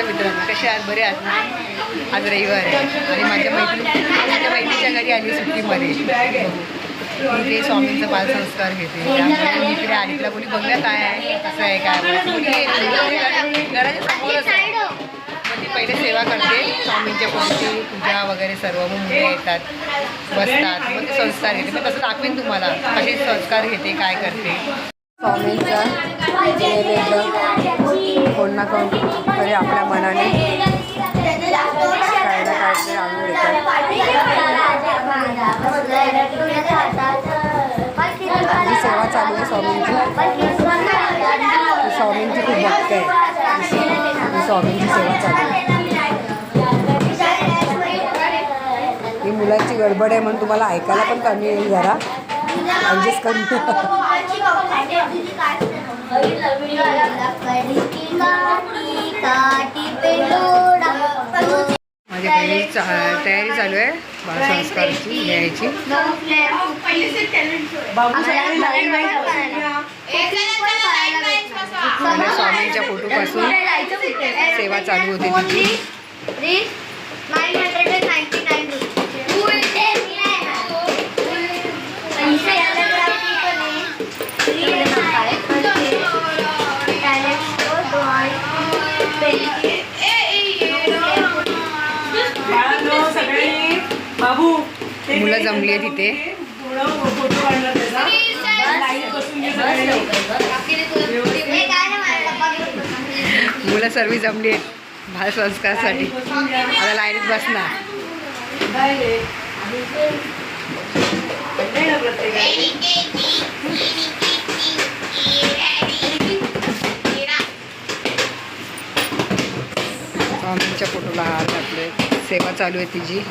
नमस्कार मित्रांनो, कसे आहात? बरे आहात ना? आज रविवार आहे आणि माझ्या बहिणीच्या घरी आली सुट्टीमध्ये. इथे स्वामींचा बालसंस्कार घेते. त्यामुळे मी इकडे आली. तिला बोली बघूया काय आहे, कसं आहे, काय घराच्या समोरच आहे. मग ती पहिले सेवा करते स्वामींच्या पूजेची पूजा वगैरे सर्व. मग मुले येतात, बसतात, मग ते संस्कार घेते. मी तसं दाखवेन तुम्हाला कसे संस्कार घेते, काय करते. स्वामींचा नैवेद्य कोण ना कोण तरी आपल्या मनाने काय ना काहीतरी आणून देतात. जी सेवा चालू आहे स्वामींची खूप भक्त आहे. स्वामींची सेवा चालू आहे. ही मुलांची गडबड आहे म्हणून तुम्हाला ऐकायला पण कमी येईल. जरा ॲडजस्ट करून माझ्या घरी तयारी चालू आहे बालसंस्कारची यायची. स्वामींच्या फोटोपासून सेवा चालू होती तिची. मुलं जमली आहे तिथे. मुलं सर्व जमली आहेत बालसंस्कारसाठी. आता लाईनीत बसणार. स्वामींच्या फोटोला हार घातले. सेवा चालू आहे तिची.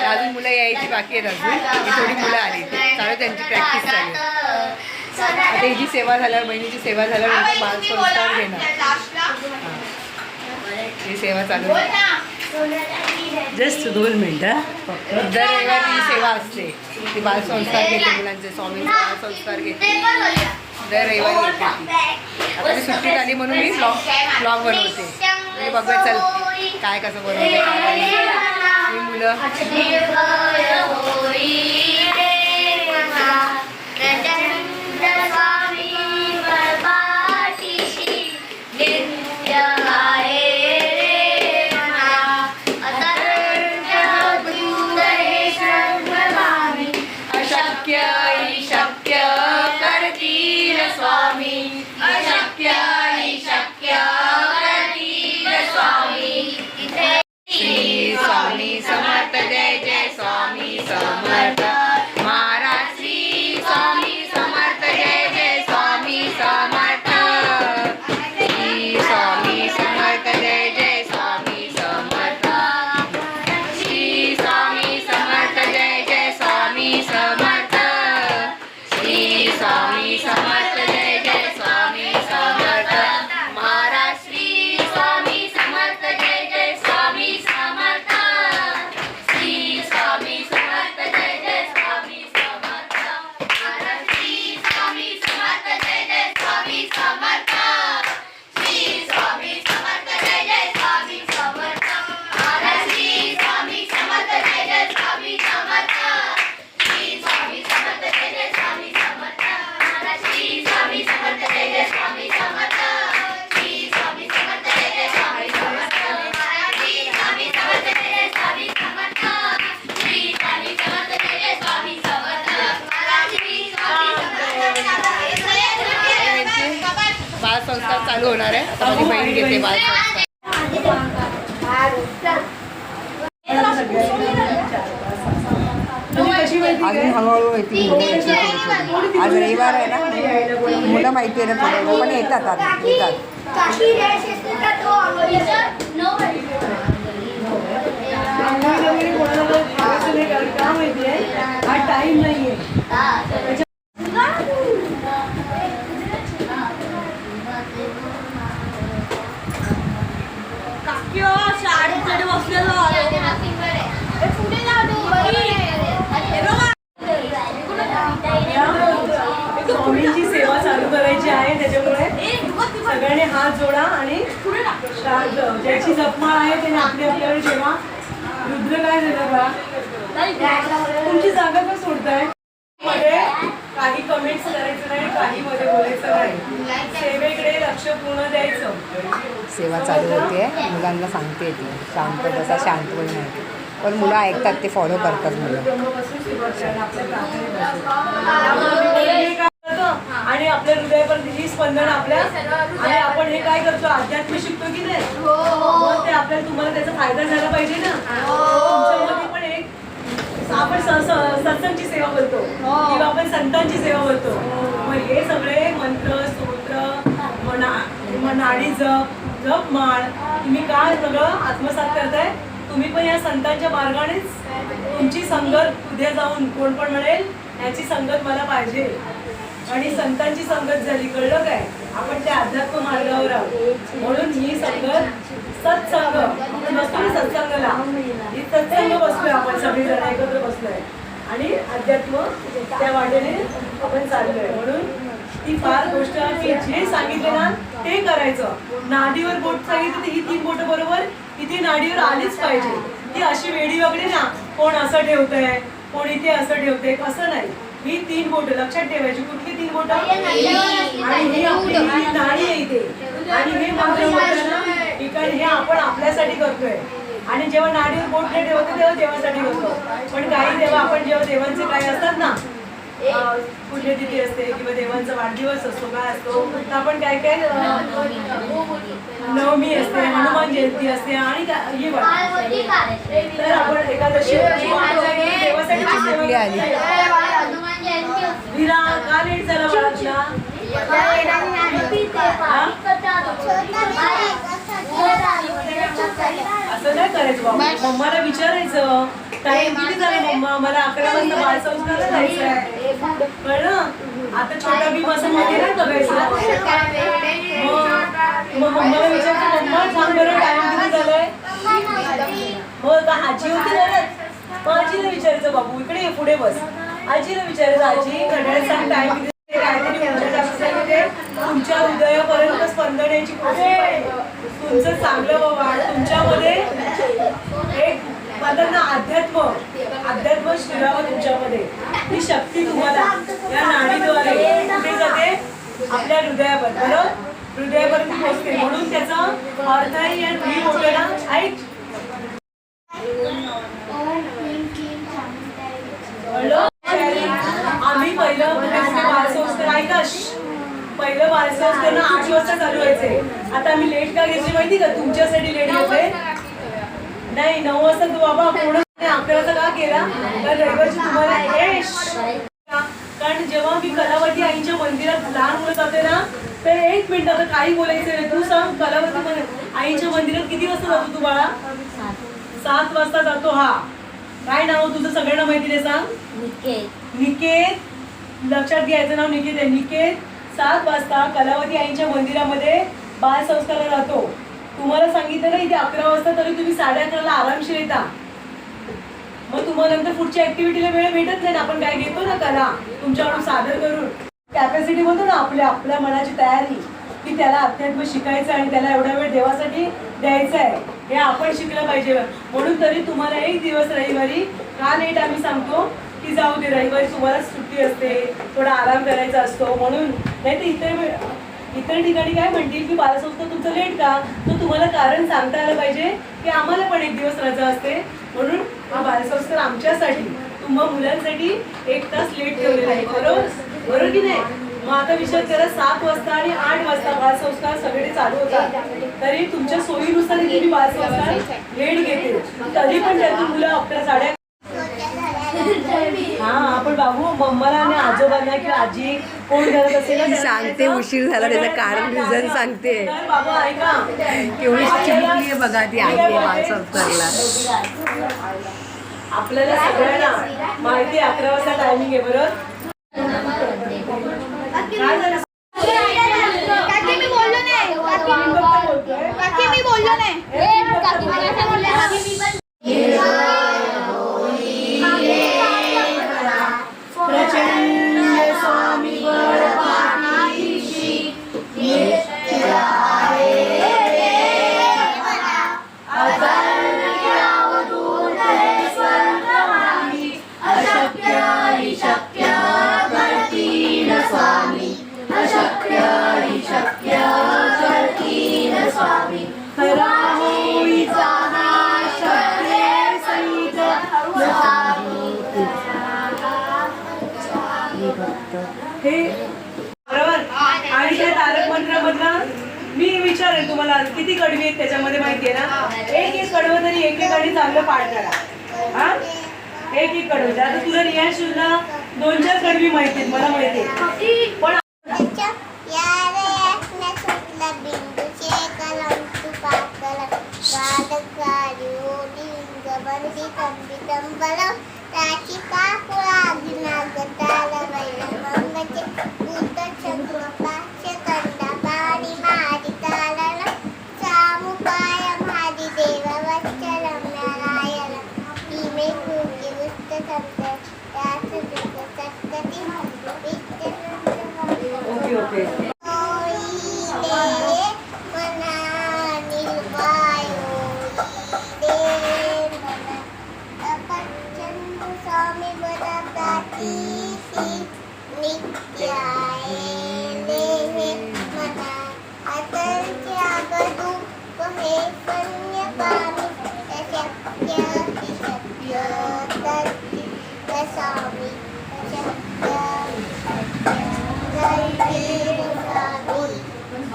अजून मुलं यायची बाकी आहेत. अजून थोडी मुलं आली चालू त्यांची प्रॅक्टिस चालू. आता हिची सेवा झाल्यावर बहिणीची सेवा झाल्यावर बालसंस्कार घेणार. ही सेवा चालू जस्ट 2 मिनिटं. दर रविवारी ही सेवा असते. ती बालसंस्कार घेते मुलांचे. स्वामींचे बालसंस्कार घेते दर रविवारी येते. आता मी सुट्टीत आली म्हणून मी ब्लॉग बनवते. म्हणजे बघूया चल काय कसं बनवते. ही मुलं स्वामी समर्थ. जय जय स्वामी समर्थ महाराज. श्री स्वामी समर्थ. जय जय स्वामी समर्थ. श्री स्वामी समर्थ. जय जय स्वामी समर्थ. श्री स्वामी समर्थ. जय जय स्वामी समर्थ. श्री स्वामी समर्थ. जय जय स्वामी समर्थ महाराज. श्री स्वामी समर्थ. जय जय स्वामी समर्थ. श्री स्वामी समर्थ. जय जय चालू होणार आहे. आता माझी बहीण घेते बालसंस्कार. अजून हळूहळू येते. आज रविवार आहे ना, मुलं माहिती आहे ना थोडं, पण येतात आता येतात. टाइम नाहीये. शाळेकडे बसलेलो स्वामींची सेवा चालू करायची आहे, त्याच्यामुळे सगळ्यांनी हात जोडा आणि ज्याची जपमाळ आहे त्याने आपली आपल्यावर जेव्हा. रुद्र काय झालं बा, तुमची जागा का सोडताय? मध्ये काही कमेंट्स करायचं नाही, काही मध्ये बोलायचं नाही. सेवेकडे लक्ष पूर्ण द्यायचं. सेवा चालू होते, मुलांना सांगते ती शांत बसा, शांत पण नाही, पण मुलं ऐकतात, ते फॉलो करतात मुलं. आणि आपल्या हृदयापर्यंत ही स्पंदन आपल्या, आणि आपण हे काय करतो, अध्यात्म शिकतो की नाही, मग ते आपल्याला तुम्हाला त्याचा फायदा झाला पाहिजे ना. तुमच्यामध्ये पण एक आपण सत्संगची सेवा करतो किंवा आपण संतांची सेवा करतो. मग हे सगळे मंत्र, स्तोत्र, नाडी जप माळ तुम्ही काय सगळं आत्मसात करताय. तुम्ही पण या संतांच्या मार्गानेच तुमची संगत उद्या जाऊन कोण पण म्हणेल याची संगत मला पाहिजे, आणि संतांची संगत झाली, कळलं काय, आपण त्या अध्यात्म मार्गावर आहोत. म्हणून ही संगत सत्संग, आपण बसतो ना सत्संगाला, ही सत्संग बसलोय आपण सगळेजण एकत्र बसलोय आणि अध्यात्म त्या वाटेने आपण चाललोय. म्हणून ती फार गोष्ट की जे सांगितले ना ते करायचं. नाडीवर बोट सांगितलं तर ही 3 बोट बरोबर इथे नाडीवर आलीच पाहिजे. ती अशी वेडी वगैरे ना, कोण असं ठेवतंय, कोण इथे असं ठेवतंय, असं नाही. ही 3 बोट लक्षात ठेवायची. कुठली 3 बोट? आणि ही आपली नाडी आहे इथे, आणि हे मंत्र बोलताना हे आपण आपल्यासाठी करतोय. आणि जेव्हा नाडीवर बोट नाही ठेवतो तेव्हा देवासाठी करतो. पण काही देवा आपण जेव्हा देवांचे काही असतात ना, पुण्यतिथी असते किंवा देवांचा वाढदिवस असतो, काय असतो, तर आपण काय काय नवमी असते, हनुमान जयंती असते, आणि ही तर आपण एकादशी देवासाठी आली. विरा का लेट झाला बाळाला? असं नाही करायचं बाबा. मम्माला विचारायचं टाइम किती झाला मम्मा, मला 11 वाजता बालसंस्कारला जायचं आहे, कळलं. आता छोटा भीम असं मध्ये नाही बघायचं. मग मम्माला विचारायचं, मम्मा सांग बरं टाइम किती झालाय. हो का, आजी होती घरात, मग आजीला विचारायचं, बाबू इकडे ये, पुढे बस. आजीला विचारायचं, आजी घड्याळ सांग टाइम किती. तुमच्या हृदयापर्यंत स्पंदन यायची कोशिश पाहिजे. तुमचं चांगलं बाबा, तुमच्यामध्ये एक ना अध्यात्म शिरावं तुमच्यामध्ये. ही शक्ती तुम्हाला या नाडीद्वारे कुठे जाते, आपल्या हृदयावर, बरोबर हृदयापर्यंत पोहोचते. म्हणून त्याचा अर्थ आहे या तुम्ही बोलताना ऐक. आम्ही पहिलं बालसंस्कार ऐका, पहिलं बालसंस्कार 8 वाजता चालू व्हायचे. आता आम्ही लेट का घेतली माहिती का, तुमच्यासाठी लेट घेतले. नाही 9 वाजता तू बाबा पूर्ण 11चा का केला, तर रविवारची तुम्हाला कारण जेव्हा मी कलावती आईच्या मंदिरात लहान मुलं जाते ना, तर 1 मिनिट आता काही बोलायचं नाही. तू सांग कलावती आईच्या मंदिरात किती वाजता जातो तू बाळा? 7 वाजता जातो. हा काय नाव तुझं सगळ्यांना माहिती नाही, सांग. निकेत, लक्षात घ्यायचं नाव निकेत आहे. निकेत 7 वाजता कलावती आईच्या मंदिरामध्ये बालसंस्कारला जातो. तुम्हाला सांगितलं ना इथे 11 वाजता, तरी तुम्ही 11:30ला आरामशीर येता. मग तुम्हाला नंतर पुढच्या ऍक्टिव्हिटीला वेळ भेटत नाही. आपण काय घेतो ना कला तुमच्याकडून सादर करून, कॅपॅसिटी बोलतो ना आपल्या मनाची तयारी, की त्याला अध्यात्म शिकायचं आणि त्याला एवढा वेळ देवासाठी द्यायचा आहे, हे आपण शिकलं पाहिजे. म्हणून तरी तुम्हाला 1 दिवस रविवारी का लेट आम्ही सांगतो की जाऊ दे, रविवारी तुम्हाला सुट्टी असते, थोडा आराम करायचा असतो म्हणून. नाही तर इतर ठिकाणी काय म्हणतील की बालसंस्कार तुमचं लेट का, तर तुम्हाला कारण सांगता आलं पाहिजे की आम्हाला पण 1 दिवस रजा असते. म्हणून हा बालसंस्कार आमच्यासाठी, तुम्हा मुलांसाठी 1 तास लेट ठेवलेला आहे. बरोबर की नाही. मग आता विचार करा 7 वाजता आणि 8 वाजता बालसंस्कार सगळे चालू होतात. तरी तुमच्या सोयीनुसार तुम्ही बालसंस्कार लेट घेते, तरी पण त्यातून मुलं आपल्या साड्या हा आपण बाबू मम्माला आणि आजोबांना किंवा आजी कोण करत असेल ना सांगते उशीर झाला त्याचं कारण रिझन सांगते. तर बाबा ऐका केवढी चिमुकली आहे बघा ती आई आहे बालसंस्कारला. आपल्याला सगळ्यांना माहिती 11 वाजता टायमिंग आहे बरोबर. काय झालं? काकी मी बोललो नाही. काकी मी बोललो नाही. काकी मला काय बोलले? प्रचंड स्वामी वर पाठीशी नित्य आहे अतर्क्य अवधूत हे स्वर्गवाणी अशक्य हि शक्य करतील स्वामी अशक्य हि शक्य करतील स्वामी खरा होईचा शक्य सहित हे बरोबर. आणि त्या तारक मंत्रामधला मी विचारेल तुम्हाला किती कडवी आहेत त्याच्यामध्ये माहिती आहे ना. एक कडवं तरी एक आणि चांगलं पाठ करा. हा एक कडवं. आता तुला रियाशूला 2-4 कडवी माहिती आहेत, मला माहिती आहे पण ओके ओके.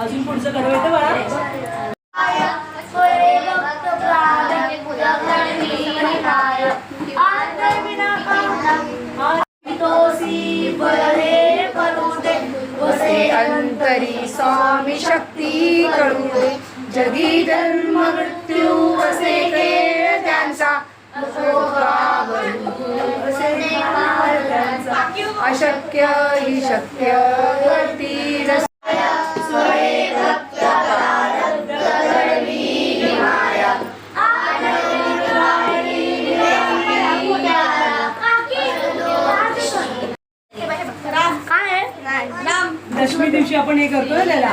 अजून पुढचं कडवं येतं बाळा. अंतरी स्वामी शक्ती कळू दे जगी जन्म मृत्यू असे खेळ त्यांचा अशक्य ही शक्य करतील दशमी दिवशी आपण हे करतो ना त्याला.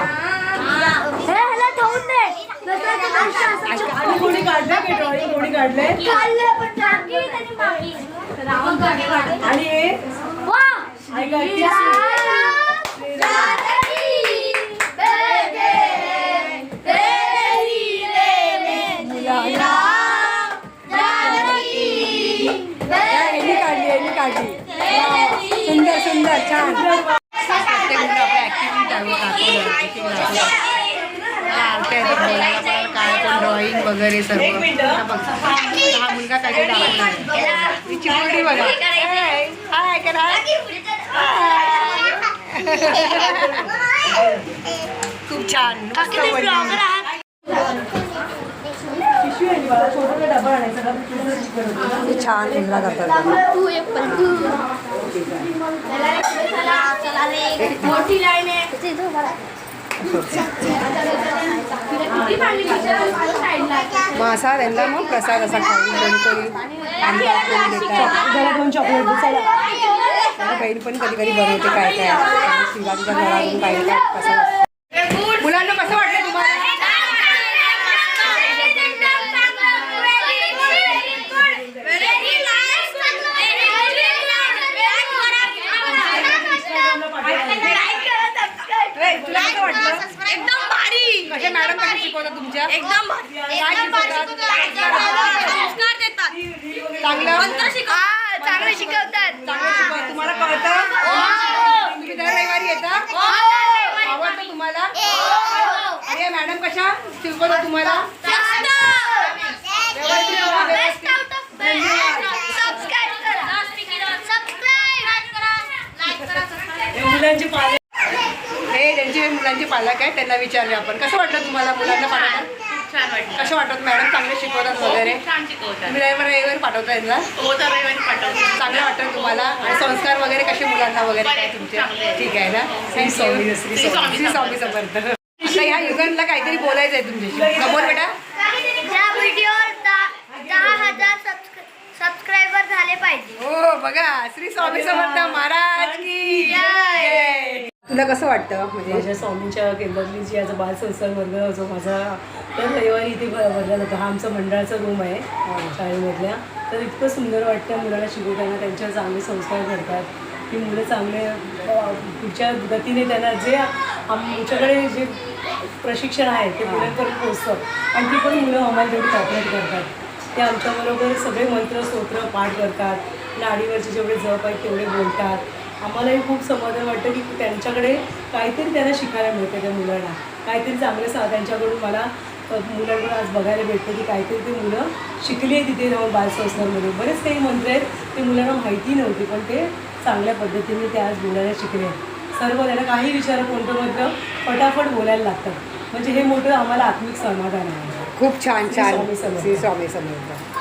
आणि कोणी काढलंय की ड्रॉइंग कोणी काढलंय आणि हे ऐका सुंदर सुंदर छान. प्रत्येक मुलं आपल्या ऍक्टिव्हिटी काय कोण ड्रॉइंग वगैरे सर्व. एक मिनिटं. आता बघ, हा मुलगा काहीतरी दाखवणार आहे. ही चिमुरडी बघा. हाय करा. खूप छान मस्त बोलली. पिशवी आहे मला छोटा डबा आणायचा का तुझं चिकन होतं. किती छान मुलगा करतात. मोठी लाईन आहे. मग असा त्यांना मग प्रसाद असा खाऊन कोणी आमदार करून देतात. जरा 2 चॉकलेट दे चला. माझी बहीण पण कधी कधी बनवते काय काय शिवाजीच्या घरातून काय काय प्रसाद. मुलांना कसं वाटलं तुम्हाला? तुला कसं वाटलं? एकदम भारी. कशा मॅडम कशी शिकवतात तुमच्या? एकदम भारी. काय शिकवतात? संस्कार देतात. चांगलं चांगलं शिकवतात. चांगलं शिकवतात. तुम्हाला कळतं? तुम्ही दर रविवारी येतं आवडतं तुम्हाला आणि मॅडम कशा शिकवतात तुम्हाला व्यवस्थित हे मुलांचे पालक हे त्यांचे मुलांचे पालक आहेत त्यांना विचारले आपण कसं वाटलं तुम्हाला मुलांना पाठवतात छान वाटतं. कसं वाटत मॅडम चांगले शिकवतात वगैरे छान शिकवतात. तुम्ही रविवारी पाठवता यांना हो तर रविवारी पाठवतो. चांगलं वाटतं तुम्हाला आणि संस्कार वगैरे कसे मुलांना वगैरे काय तुमचे ठीक आहे ना श्री स्वामी श्री स्वामी श्री स्वामी समर्थ आता ह्या युगांना काहीतरी बोलायचं आहे तुमच्याशी बोल बेटा या व्हिडिओवर 10,000 सबस्क्रायबर झाले पाहिजे. हो बघा श्री स्वामी समर्थ महाराज की जय. तुला कसं वाटतं म्हणजे माझ्या स्वामींच्या केंद्रातली जी आज बालसंस्कार वर्ग जो माझा तर रविवारी इथे भरला जातो. हा आमचा मंडळाचा रूम आहे शाळेमधल्या. तर इतकं सुंदर वाटतं मुलांना शिकवताना त्यांच्यावर चांगले संस्कार घडतात की मुलं चांगले पुढच्या गतीने त्यांना जे आमच्याकडे जे प्रशिक्षण आहे ते मुलांपर्यंत पोचतं आणि ती पण मुलं आम्हाला तेवढी कॉपरेट करतात. ते आमच्याबरोबर सगळे मंत्र स्तोत्र पाठ करतात. नाडीवरचे जेवढे जप आहेत तेवढे बोलतात. आम्हालाही खूप समाधान वाटतं की त्यांच्याकडे काहीतरी त्यांना शिकायला मिळतं त्या मुलांना काहीतरी चांगलं त्यांच्याकडून मला मुलांकडून आज बघायला भेटतं की काहीतरी ते मुलं शिकली आहे तिथे जाऊन बालसंस्कारमध्ये. बरेच काही मंत्र आहेत ते मुलांना माहिती नव्हती पण ते चांगल्या पद्धतीने ते आज बोलायला शिकले. सर्व त्यांना काही विचार कोणतं मंत्र फटाफट बोलायला लागतात. म्हणजे हे मोठं आम्हाला आत्मिक समाधान आहे. खूप छान छान स्वामी समर्थ. श्री स्वामी समर्थ.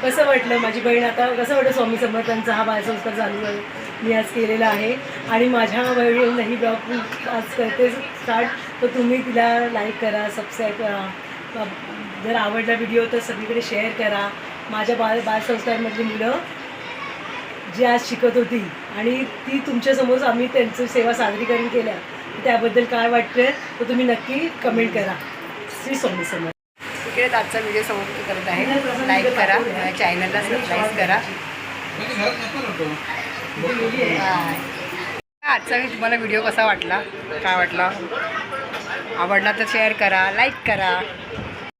कसं वाटलं माझी बहीण आता कसं वाटलं स्वामी समर्थांचा हा बालसंस्कार चालू आहे मी आज केलेला आहे आणि माझ्या बहिणीनं ही ब्लॉग आज करते स्टार्ट. तर तुम्ही तिला लाईक करा सबस्क्राईब करा. जर आवडला व्हिडिओ तर सगळीकडे शेअर करा. माझ्या बालसंस्कारमधली मुलं जी आज शिकत होती आणि ती तुमच्यासमोर आम्ही त्यांची सेवा सादरीकरण केल्या त्याबद्दल काय वाटतं तर तुम्ही नक्की कमेंट करा. श्री स्वामी समर्थ. इकडेच आजचा व्हिडिओ समाप्त करत आहे. लाईक करा चॅनलला सबस्क्राईब करा. बाय. आजचा मी तुम्हाला व्हिडिओ कसा वाटला काय वाटला आवडला तर शेअर करा लाईक करा.